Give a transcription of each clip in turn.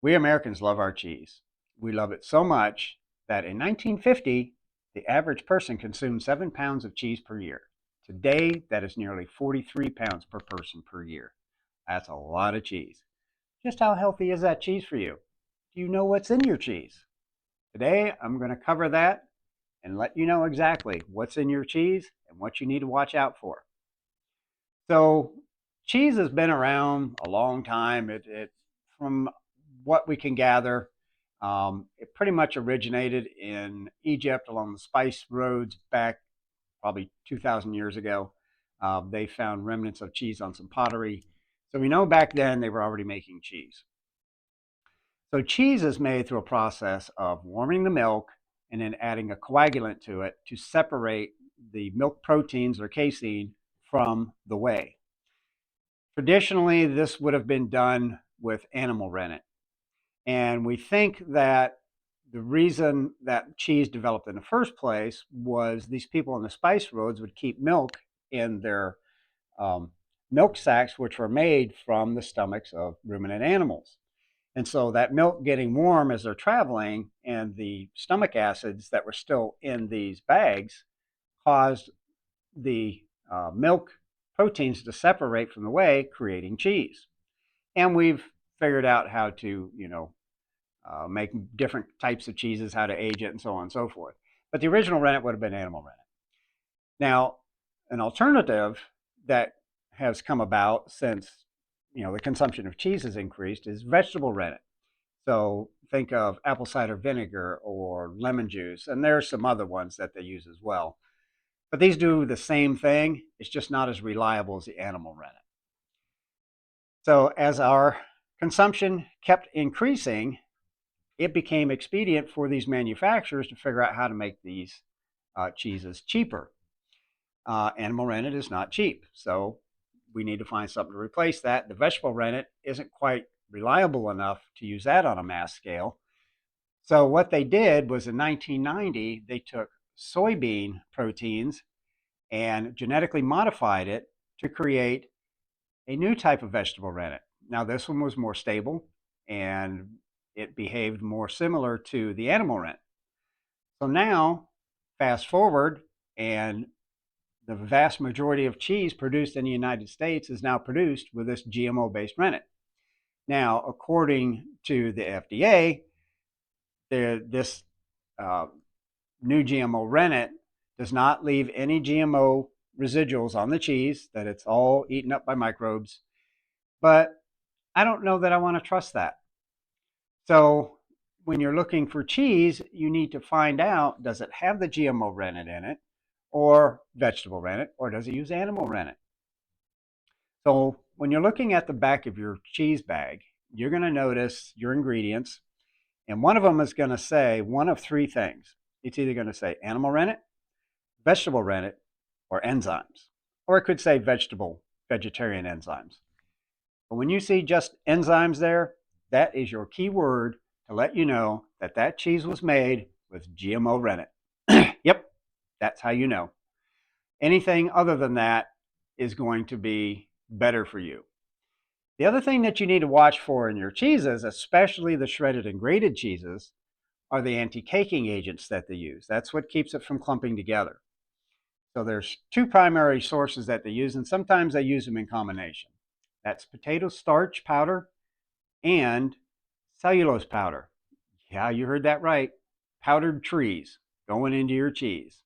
We Americans love our cheese. We love it so much that in 1950, the average person consumed 7 pounds of cheese per year. Today, that is nearly 43 pounds per person per year. That's a lot of cheese. Just how healthy is that cheese for you? Do you know what's in your cheese? Today, I'm going to cover that and let you know exactly what's in your cheese and what you need to watch out for. So, cheese has been around a long time. From what we can gather, it pretty much originated in Egypt along the spice roads back probably 2,000 years ago. They found remnants of cheese on some pottery. So we know back then they were already making cheese. So cheese is made through a process of warming the milk and then adding a coagulant to it to separate the milk proteins or casein from the whey. Traditionally, this would have been done with animal rennet. And we think that the reason that cheese developed in the first place was these people in the spice roads would keep milk in their milk sacks, which were made from the stomachs of ruminant animals. And so that milk getting warm as they're traveling and the stomach acids that were still in these bags caused the milk proteins to separate from the whey, creating cheese. And we've figured out how to, make different types of cheeses, how to age it, and so on and so forth. But the original rennet would have been animal rennet. Now, an alternative that has come about since the consumption of cheese has increased is vegetable rennet. So think of apple cider vinegar or lemon juice, and there are some other ones that they use as well. But these do the same thing. It's just not as reliable as the animal rennet. So as our consumption kept increasing, it became expedient for these manufacturers to figure out how to make these cheeses cheaper. Animal rennet is not cheap, so we need to find something to replace that. The vegetable rennet isn't quite reliable enough to use that on a mass scale. So what they did was in 1990, they took soybean proteins and genetically modified it to create a new type of vegetable rennet. Now this one was more stable and it behaved more similar to the animal rennet. So now, fast forward, and the vast majority of cheese produced in the United States is now produced with this GMO-based rennet. Now, according to the FDA, this new GMO rennet does not leave any GMO residuals on the cheese, that it's all eaten up by microbes. But I don't know that I want to trust that. So when you're looking for cheese, you need to find out, does it have the GMO rennet in it, or vegetable rennet, or does it use animal rennet? So when you're looking at the back of your cheese bag, you're going to notice your ingredients, and one of them is going to say one of three things. It's either going to say animal rennet, vegetable rennet, or enzymes. Or it could say vegetarian enzymes. But when you see just enzymes there, that is your key word to let you know that that cheese was made with GMO rennet. Yep, that's how you know. Anything other than that is going to be better for you. The other thing that you need to watch for in your cheeses, especially the shredded and grated cheeses, are the anti-caking agents that they use. That's what keeps it from clumping together. So there's two primary sources that they use, and sometimes they use them in combination. That's potato starch powder and cellulose powder. Yeah, you heard that right. Powdered trees going into your cheese.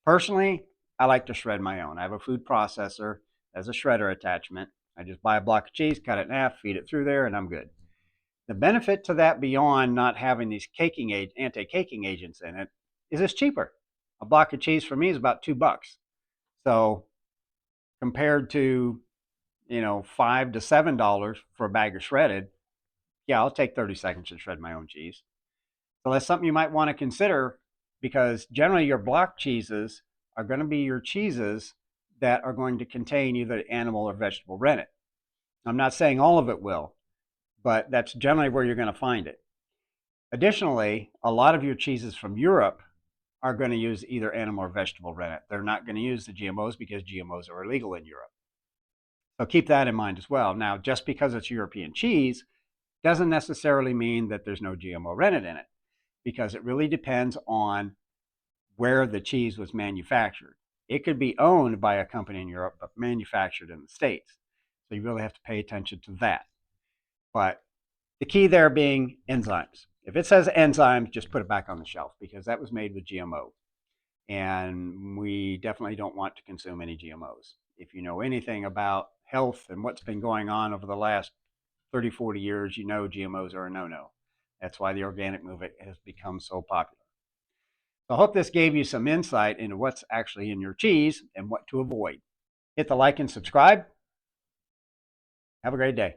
Personally, I like to shred my own. I have a food processor as a shredder attachment. I just buy a block of cheese, cut it in half, feed it through there, and I'm good. The benefit to that beyond not having these anti-caking agents in it is it's cheaper. A block of cheese for me is about $2. So compared to, $5 to $7 for a bag of shredded, yeah, I'll take 30 seconds to shred my own cheese. So that's something you might want to consider, because generally your block cheeses are going to be your cheeses that are going to contain either animal or vegetable rennet. I'm not saying all of it will, but that's generally where you're going to find it. Additionally, a lot of your cheeses from Europe are going to use either animal or vegetable rennet. They're not going to use the GMOs because GMOs are illegal in Europe. So keep that in mind as well. Now, just because it's European cheese Doesn't necessarily mean that there's no GMO rennet in it, because it really depends on where the cheese was manufactured. It could be owned by a company in Europe, but manufactured in the States. So you really have to pay attention to that. But the key there being enzymes. If it says enzymes, just put it back on the shelf, because that was made with GMO. And we definitely don't want to consume any GMOs. If you know anything about health and what's been going on over the last 30, 40 years, you know GMOs are a no-no. That's why the organic movement has become so popular. So I hope this gave you some insight into what's actually in your cheese and what to avoid. Hit the like and subscribe. Have a great day.